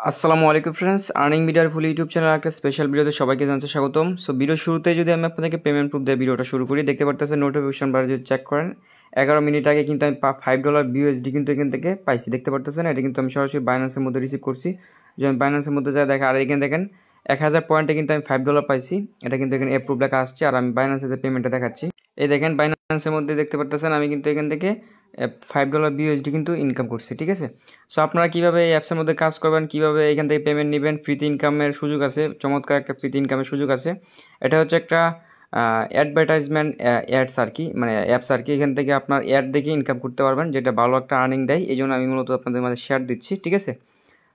আসসালামু আলাইকুম friends, earning মিডিয়ার ফুল ইউটিউব চ্যানেল একটা স্পেশাল ভিডিওতে সবাইকে জানাতে স্বাগতম। সো ভিডিও শুরুতে যদি আমি আপনাদেরকে পেমেন্ট প্রুফ দিয়ে ভিডিওটা শুরু করি, দেখতে পারতেছেন নোটিফিকেশন বার যদি চেক করেন 11 মিনিট আগে কিন্তু আমি $5 বিউএসডি কিন্তু এখান থেকে পাইছি। দেখতে পারতেছেন এটা কিন্তু আমি সরাসরি বাইন্যান্সের মধ্যে রিসিভ করছি। যদি আমি বাইন্যান্সের মধ্যে যা দেখা, আর এখানে দেখেন 1000 পয়েন্টে কিন্তু আমি $5 পাইছি। এটা কিন্তু এখানে অ্যাপ্রুভ লেখা আসছে, আর আমি বাইন্যান্সে যে পেমেন্টটা দেখাচ্ছি এই দেখেন বাইন্যান্সের মধ্যে দেখতে পারতেছেন আমি কিন্তু এখান থেকে $5 বিউএসডি কিন্তু ইনকাম করছি। ঠিক আছে, সো আপনারা কীভাবে এই অ্যাপসের মধ্যে কাজ করবেন, কীভাবে এখান থেকে পেমেন্ট নেবেন, ফ্রিতে ইনকামের সুযোগ আছে, চমৎকার একটা ফ্রিতে ইনকামের সুযোগ আছে। এটা হচ্ছে একটা অ্যাডভার্টাইজমেন্ট অ্যাডস আর কি, মানে অ্যাপস আর কি। এখান থেকে আপনার অ্যাড দেখে ইনকাম করতে পারবেন, যেটা ভালো একটা আর্নিং দেয়। এই জন্য আমি মূলত আপনাদের মাঝে শেয়ার দিচ্ছি। ঠিক আছে,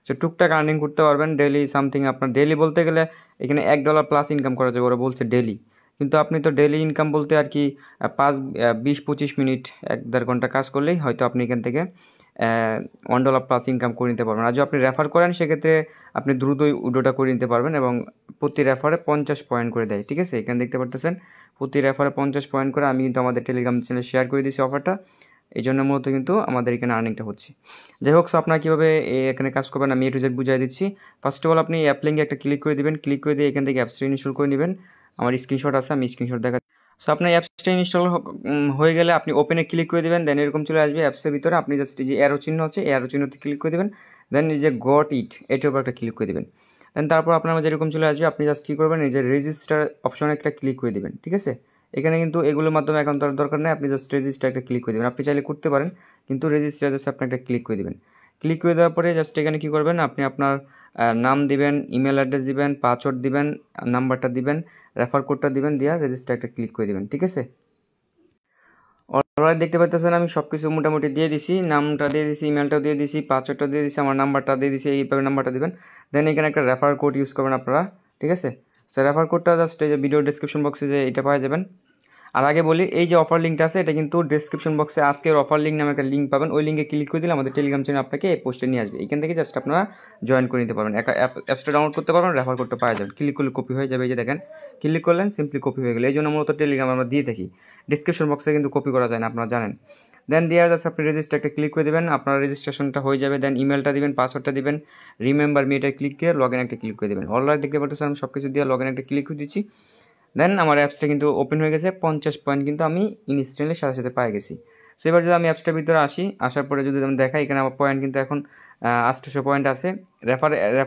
সো টুকটাক আর্নিং করতে পারবেন ডেলি সামথিং। আপনার ডেলি বলতে গেলে এখানে $1 প্লাস ইনকাম করা যায়, ওরা বলছে ডেলি। কিন্তু আপনি তো ডেলি ইনকাম বলতে আর কি 20-25 মিনিট 1-1.5 ঘন্টা কাজ করলেই হয়তো আপনি এখান থেকে $1 প্লাস ইনকাম করে নিতে পারবেন। আর যদি আপনি রেফার করেন সেক্ষেত্রে আপনি দ্রুতই উডোটা করে নিতে পারবেন, এবং প্রতি রেফারে 50 পয়েন্ট করে দেয়। ঠিক আছে, এখানে দেখতে পারতেছেন প্রতি রেফারে 50 পয়েন্ট করে। আমি কিন্তু আমাদের টেলিগ্রাম চ্যানেলে শেয়ার করে দিয়েছি অফারটা, এই জন্য মূলত কিন্তু আমাদের এখানে আর্নিংটা হচ্ছে। যাই হোক, সো আপনারা কীভাবে এখানে কাজ করবেন আমি A to Z বুঝিয়ে দিচ্ছি। ফার্স্ট অফ অল আপনি অ্যাপ লিঙ্কে একটা ক্লিক করে দিবেন, ক্লিক করে দিয়ে এখান থেকে অ্যাপসটা ইনস্টল করে নেবেন। আমার স্ক্রিনশট আছে, আমি স্ক্রিনশট দেখা। সো আপনার অ্যাপসটা ইনস্টল হয়ে গেলে আপনি ওপেনে ক্লিক করে দেবেন, দেন এরকম চলে আসবে অ্যাপসের ভিতরে। আপনি জাস্ট যে অ্যারো চিহ্ন আছে এই অ্যারো চিহ্নতে ক্লিক করে দেবেন, দেন এই যে গট ইট এটার উপর একটা ক্লিক করে দেবেন। দেন তারপর আপনার মাঝে এরকম চলে আসবে, আপনি জাস্ট কী করবেন, এই যে রেজিস্টার অপশনে একটা ক্লিক করে দেবেন। ঠিক আছে, এখানে কিন্তু এগুলোর মাধ্যমে অ্যাকাউন্ট করার দরকার নেই, আপনি জাস্ট রেজিস্টার একটা ক্লিক করে দেবেন। আপনি চাইলে করতে পারেন, কিন্তু রেজিস্টার জাস্ট আপনি একটা ক্লিক করে দেবেন। ক্লিক করে দেওয়ার পরে জাস্ট এখানে কী করবেন, আপনি আপনার নাম দিবেন, ইমেল অ্যাড্রেস দিবেন, পাসওয়ার্ড দিবেন, নাম্বারটা দিবেন, রেফার কোডটা দিবেন, দিয়ে রেজিস্টার একটা ক্লিক করে দেবেন। ঠিক আছে, অলরেডি দেখতে পাচ্ছেন আমি সব কিছু মোটামুটি দিয়ে দিছি, নামটা দিয়ে দিছি, ইমেলটা দিয়ে দিছি, পাসওয়ার্ডটা দিয়ে দিছি, আমার নাম্বারটা দিয়ে দিছি, এইভাবে নাম্বারটা দিবেন। দেন এখানে একটা রেফার কোড ইউজ করবেন আপনারা। ঠিক আছে, সো রেফার কোডটা জাস্ট এই যে ভিডিও ডেসক্রিপশন বক্সে যে এটা পাওয়া যাবেন। আর আগে বলি, এই যে অফার লিঙ্কটা আছে এটা কিন্তু ডেসক্রিপশন বক্সে আজকের অফার লিঙ্ক নামে একটা লিঙ্ক পাবেন। ওই লিঙ্কে ক্লিক করে দিলে আমাদের টেলিগ্রাম চ্যানেল আপনাকে এই পোস্টে নিয়ে আসবে। এখান থেকে জাস্ট আপনারা জয়েন করে নিতে পারবেন, একটা অ্যাপসটা ডাউনলোড করতে পারবেন, রেফার কোডটা পাওয়া যাবেন। ক্লিক করলে কপি হয়ে যাবে, এই যে দেখেন ক্লিক করলেন সিম্পলি কপি হয়ে গেলে। এই জন্য মূলত টেলিগ্রাম আমরা দিয়ে থাকি, ডিসক্রিপশন বক্সে কিন্তু কপি করা যায় না, আপনারা জানেন। দেন দিয়ে জাস্ট আপনি রেজিস্টার একটা ক্লিক করে দেবেন, আপনার রেজিস্ট্রেশনটা হয়ে যাবে। দেন ইমেলটা দিবেন, পাসওয়ার্ডটা দিবেন, রিমেম্বার মি এটা ক্লিক করে লগ ইন একটা ক্লিক করে দেবেন। অলরেডি দেখতে পাচ্ছেন আমি সব কিছু দিয়ে লগ ইন একটা ক্লিক করে দিচ্ছি। দেন আমার অ্যাপসটা কিন্তু ওপেন হয়ে গেছে, 50 পয়েন্ট কিন্তু আমি ইনস্ট্যান্টলি সাথে সাথে পেয়ে গেছি। সো এবার যদি আমি অ্যাপসটার ভিতরে আসি, আসার পরে যদি আমি দেখাই, এখানে আমার পয়েন্ট কিন্তু এখন 800 পয়েন্ট আছে।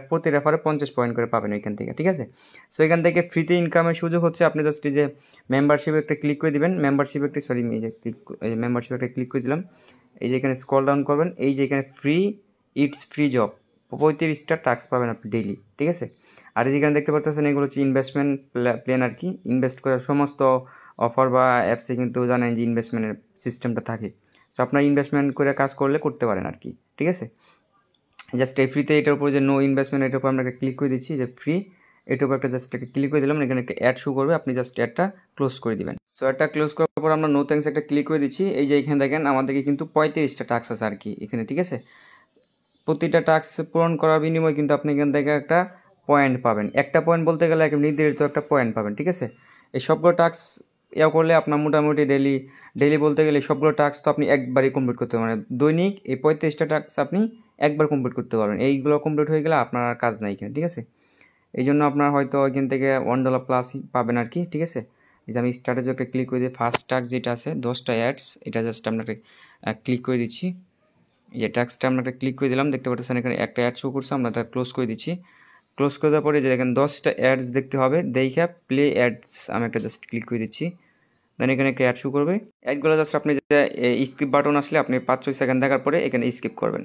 প্রতি রেফারে 50 পয়েন্ট করে পাবেন এখান থেকে। ঠিক আছে, সো এখান থেকে ফ্রিতে ইনকামের সুযোগ হচ্ছে। আপনি জাস্ট এই যে মেম্বারশিপে একটা ক্লিক করে দিবেন, মেম্বারশিপ একটা মেম্বারশিপ একটা ক্লিক করে দিলাম। এই যে এখানে স্ক্রল ডাউন করবেন, এই যে এখানে ইটস ফ্রি জব 35টা টাস্ক পাবেন আপনি ডেইলি। ঠিক আছে, আর যেখানে দেখতে পাচ্ছেন এগুলো হচ্ছে ইনভেস্টমেন্ট প্ল্যান আর কি। ইনভেস্ট করার সমস্ত অফার বা অ্যাপসে কিন্তু জানেন যে ইনভেস্টমেন্টের সিস্টেমটা থাকে। সো আপনার ইনভেস্টমেন্ট করে কাজ করলে করতে পারেন আর কি। ঠিক আছে, জাস্ট এই ফ্রিতে এটার উপর যে নো ইনভেস্টমেন্ট এটার উপর আমরা একটা ক্লিক করে দিচ্ছি, যে ফ্রি এটার উপর একটা জাস্ট একটা ক্লিক করে দিলাম। এখানে একটা অ্যাড শো করবে, আপনি জাস্ট অ্যাডটা ক্লোজ করে দিবেন। সো অ্যাডটা ক্লোজ করার পর আমরা নো থ্যাঙ্কস একটা ক্লিক করে দিচ্ছি। এই যে এখানে দেখেন আমাদেরকে কিন্তু 35টা টাস্ক আছে আর কি এখানে। ঠিক আছে, প্রতিটা টাস্ক পূরণ করার বিনিময়ে কিন্তু আপনি এখান থেকে একটা পয়েন্ট পাবেন। একটা পয়েন্ট বলতে গেলে একটা নির্ধারিত একটা পয়েন্ট পাবেন। ঠিক আছে, এই সবগুলো টাস্ক করলে আপনার মোটামুটি ডেলি বলতে গেলে সবগুলো টাস্ক তো আপনি একবারই কমপ্লিট করতে পারবেন। দৈনিক এই 35টা টাস্ক আপনি একবার কমপ্লিট করতে পারবেন। এইগুলো কমপ্লিট হয়ে গেলে আপনার আর কাজ নাই এখানে। ঠিক আছে, এই জন্য আপনার হয়তো এখান থেকে $1 প্লাসই পাবেন আর কি। ঠিক আছে, এই যে আমি স্টার্টে একটা ক্লিক করে দিই, ফার্স্ট টাস্ক যেটা আছে 10টা অ্যাডস, এটা জাস্ট আপনাকে ক্লিক করে দিচ্ছি। এই টাস্কটা আমরা একটা ক্লিক করে দিলাম, দেখতে পাচ্ছেন এখানে একটা অ্যাড শো করছে, আমরা এটা ক্লোজ করে দিচ্ছি। ক্লোজ করে দেওয়ার পরে যে দেখেন 10টা অ্যাডস দেখতে হবে, দেখা প্লে অ্যাডস আমি একটা জাস্ট ক্লিক করে দিচ্ছি। দেন এখানে একটা অ্যাড শো করবে, অ্যাডগুলো জাস্ট আপনি যে স্কিপ বাটন আসলে আপনি 5-6 সেকেন্ড দেখার পরে এখানে স্কিপ করবেন।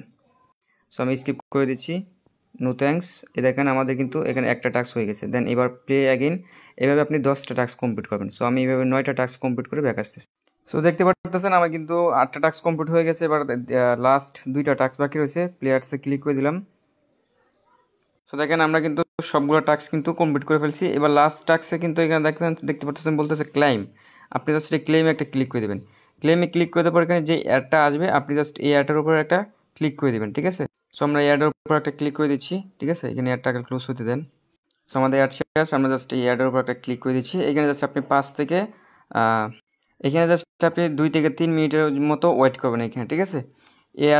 সো আমি স্কিপ করে দিচ্ছি, নো থ্যাঙ্কস। এ দেখেন আমাদের কিন্তু এখানে একটা টাস্ক হয়ে গেছে। দেন এবার প্লে অ্যাগেন, এভাবে আপনি 10টা টাস্ক কমপ্লিট করবেন। সো আমি এভাবে 9টা টাস্ক কমপ্লিট করে ব্যাক আসতেছি। সো দেখতে পাচ্ছেন আমার কিন্তু 8টা টাস্ক কমপ্লিট হয়ে গেছে। এবার লাস্ট 2টা টাস্ক বাকি রয়েছে, প্লেয়ার্সে ক্লিক করে দিলাম। সো দেখেন আমরা কিন্তু সবগুলো টাস্ক কিন্তু কমপ্লিট করে ফেলছি। এবার লাস্ট টাস্কে কিন্তু এখানে দেখতে পাচ্ছেন বলতেছে ক্লাইম। আপনি জাস্ট এই ক্লেমে একটা ক্লিক করে দেবেন। ক্লেমে ক্লিক করে দেওয়ার পর এখানে যে অ্যাডটা আসবে আপনি জাস্ট এই অ্যাডটার উপর একটা ক্লিক করে দেবেন। ঠিক আছে, সো আমরা এই অ্যাডের উপর একটা ক্লিক করে দিচ্ছি। ঠিক আছে, এখানে অ্যাডটাকে ক্লোজ হতে দেন। সো আমাদের অ্যাড শেষ, আমরা জাস্ট এই অ্যাডের উপর একটা ক্লিক করে দিচ্ছি। এখানে জাস্ট আপনি 5 থেকে এখানে জাস্ট আপনি 2 থেকে 3 মিনিটের মতো ওয়েট করবেন এখানে। ঠিক আছে, এই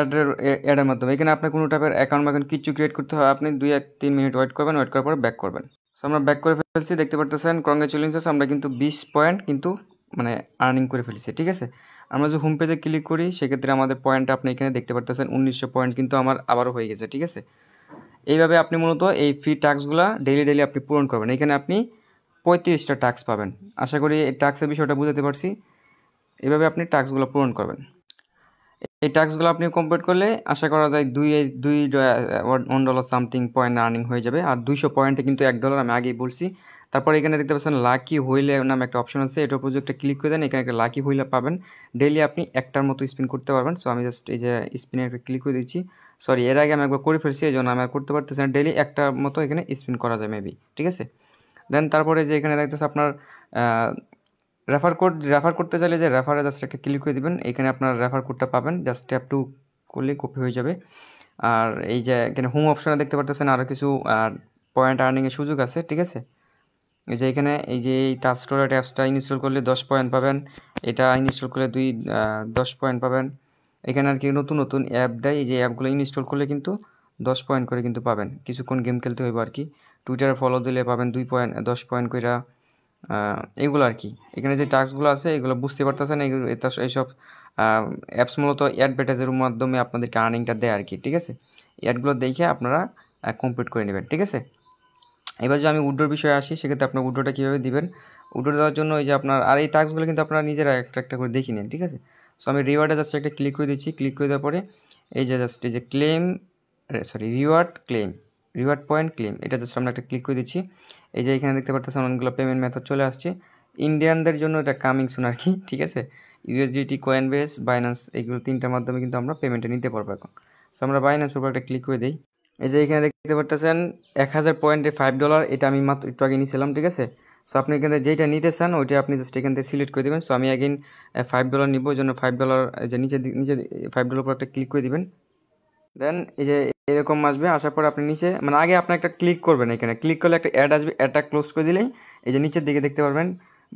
অ্যাডের মাধ্যমে। এখানে আপনার কোনো টাইপের অ্যাকাউন্ট কিছু ক্রিয়েট করতে হয়, আপনি 2-3 মিনিট ওয়েট করবেন, ওয়েট করার পরে ব্যাক করবেন। সো আমরা ব্যাক করে ফেলছি, দেখতে পারতেছেন কংগ্রেচুলেশনস, আমরা কিন্তু 20 পয়েন্ট কিন্তু মানে আর্নিং করে ফেলেছি, ঠিক আছে। আমরা যদি হোম পেজে ক্লিক করি সেক্ষেত্রে আমাদের পয়েন্ট আপনি এখানে দেখতে পারতেছেন 1900 পয়েন্ট কিন্তু আমার আবারও হয়ে গেছে, ঠিক আছে। এইভাবে আপনি মূলত এই ফ্রি টাস্কগুলো ডেইলি আপনি পূরণ করবেন। এখানে আপনি 35টা টাস্ক পাবেন। আশা করি এই টাস্কের বিষয়টা বুঝাতে পারছি। এভাবে আপনি টাস্কগুলো পূরণ করবেন। এই টাস্কগুলো আপনি কমপ্লিট করলে আশা করা যায় $1 সামথিং পয়েন্ট আর্নিং হয়ে যাবে। আর 200 পয়েন্টে কিন্তু $1 আমি আগেই বলছি। তারপর এখানে দেখতে পাচ্ছেন লাকি হুইল নামে একটা অপশন আছে, এটার উপর একটা ক্লিক করে দেন, এখানে একটা লাকি হুইল পাবেন। ডেইলি আপনি একটার মতো স্পিন করতে পারবেন। সো আমি জাস্ট এই যে স্পিনে একটা ক্লিক করে দিচ্ছি। সরি, এর আগে আমি একবার করে ফেলছি, এই জন্য আমি আর করতে পারতেছি না। ডেইলি একটার মতো এখানে স্পিন করা যায় মেবি, ঠিক আছে। দেন তারপরে যে এখানে দেখতেছে আপনার রেফার করতে চাইলে যে রেফারে জাস্ট একটা ক্লিক করে দিবেন, এখানে আপনার রেফার কোডটা পাবেন, জাস্ট ট্যাপ টু করলে কপি হয়ে যাবে। আর এই যে এখানে হোম অপশনে দেখতে পারতেছেন আরও কিছু পয়েন্ট আর্নিংয়ের সুযোগ আছে, ঠিক আছে। এই যে এখানে এই যে এই টাচস্টোরেট অ্যাপসটা ইনস্টল করলে 10 পয়েন্ট পাবেন, এটা ইনস্টল করলে 10 পয়েন্ট পাবেন। এখানে আর কি নতুন নতুন অ্যাপ দেয়, এই যে অ্যাপগুলো ইনস্টল করলে কিন্তু 10 পয়েন্ট করে কিন্তু পাবেন, কিছুক্ষণ গেম খেলতে হইব আর কি। টুইটারে ফলো দিলে পাবেন 2 পয়েন্ট 10 পয়েন্ট করে, এগুলো আর কি। এখানে যে টাস্কগুলো আছে এগুলো বুঝতে পারতেছেন, এইসব অ্যাপস মূলত অ্যাডভার্টাইজের মাধ্যমে আপনাদেরকে আর্নিংটা দেয় আর কি, ঠিক আছে। অ্যাডগুলো দেখে আপনারা কমপ্লিট করে নেবেন, ঠিক আছে। এবার যদি আমি উইথড্রোর বিষয়ে আসি, সেক্ষেত্রে আপনার উইথড্রোটা কীভাবে দিবেন, উইথড্রো দেওয়ার জন্য এই যে আপনার আর এই টাস্কগুলো কিন্তু আপনারা নিজেরা একটা করে দেখে নিন, ঠিক আছে। সো আমি রিওয়ার্ডে জাস্ট একটা ক্লিক করে দিচ্ছি, ক্লিক করে দেওয়ার পরে এই যে জাস্ট এই যে রিওয়ার্ড পয়েন্ট ক্লেম, এটা জাস্ট আমরা একটা ক্লিক করে দিচ্ছি। এই যে এখানে দেখতে পাচ্ছেন অনেকগুলো পেমেন্ট মেথড চলে আসছে। ইন্ডিয়ানদের জন্য এটা কামিং সুন আর কি, ঠিক আছে। ইউএসডিটি, কয়েনবেস, বাইন্যান্স, এইগুলো 3টার মাধ্যমে কিন্তু আমরা পেমেন্টটা নিতে পারবো এখন। সো আমরা বাইন্যান্সের উপর একটা ক্লিক করে দিই। এই যে এখানে দেখতে পাচ্ছেন 1000 পয়েন্টে $5, এটা আমি মাত্র একটু আগে নিয়েছিলাম, ঠিক আছে। সো আপনি এখানে যেটা নিতে চান ওইটা আপনি জাস্ট এখান থেকে সিলেক্ট করে দেবেন। সো আমি অ্যাগেন $5 নিব, ওই জন্য $5 যে নিচে $5 উপর একটা ক্লিক করে দিবেন। দেন এই যে এরকম আসবে, আসার পর আপনি নিচে মানে আগে আপনি একটা ক্লিক করবেন, এখানে ক্লিক করলে একটা অ্যাড আসবে, অ্যাডটা ক্লোজ করে দিলেই এই যে নিচের দিকে দেখতে পারবেন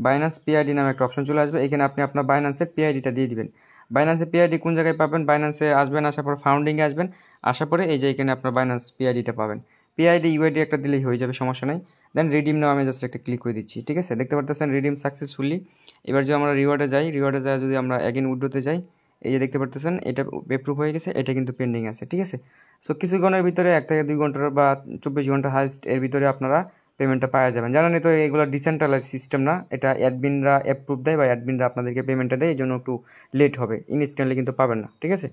বাইন্যান্স পিআইডি নামে একটা অপশন চলে আসবে। এখানে আপনি আপনার বাইন্যান্সের পিআইডিটা দিয়ে দিবেন। বাইন্যান্সের পিআইডি কোন জায়গায় পাবেন, বাইন্যান্সে আসবেন, আসার পর ফাউন্ডিংয়ে আসবেন, আসার পরে এই যে এখানে আপনার বাইন্যান্স পিআইডিটা পাবেন। পিআইডি ইউআইডি একটা দিলেই হয়ে যাবে, সমস্যা নেই। দেন রিডিম নাও আমি জাস্ট একটা ক্লিক করে দিচ্ছি, ঠিক আছে। দেখতে পারতেছেন রিডিম সাকসেসফুলি। এবার যদি আমরা রিওয়ার্ডে যাই, যদি আমরা অ্যাগেন উইথড্রোতে যাই, এই যে দেখতে পারতেছেন এটা অ্যাপ্রুভ হয়ে গেছে, এটা কিন্তু পেন্ডিং আছে, ঠিক আছে। সো কিছুক্ষণের ভিতরে 1 থেকে 2 ঘন্টার বা 24 ঘন্টা হাইস্ট এর ভিতরে আপনারা পেমেন্টটা পাওয়া যাবেন। জানেন তো এগুলো ডিসেন্ট্রালাইজ সিস্টেম না, এটা অ্যাডমিনরা অ্যাপ্রুভ দেয় বা অ্যাডমিনরা আপনাদেরকে পেমেন্টটা দেয়, এই জন্য একটু লেট হবে, ইনস্ট্যান্টলি কিন্তু পাবেন না, ঠিক আছে।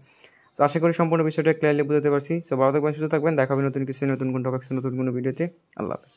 তো আশা করি সম্পূর্ণ বিষয়টা ক্লিয়ারলি বুঝতে পারছি। সো ভালো থাকবেন, সুস্থ থাকবেন, দেখা হবে নতুন কিছু, নতুন কোনো টপিক্স, নতুন কোনো ভিডিওতে। আল্লাহ হাফেজ।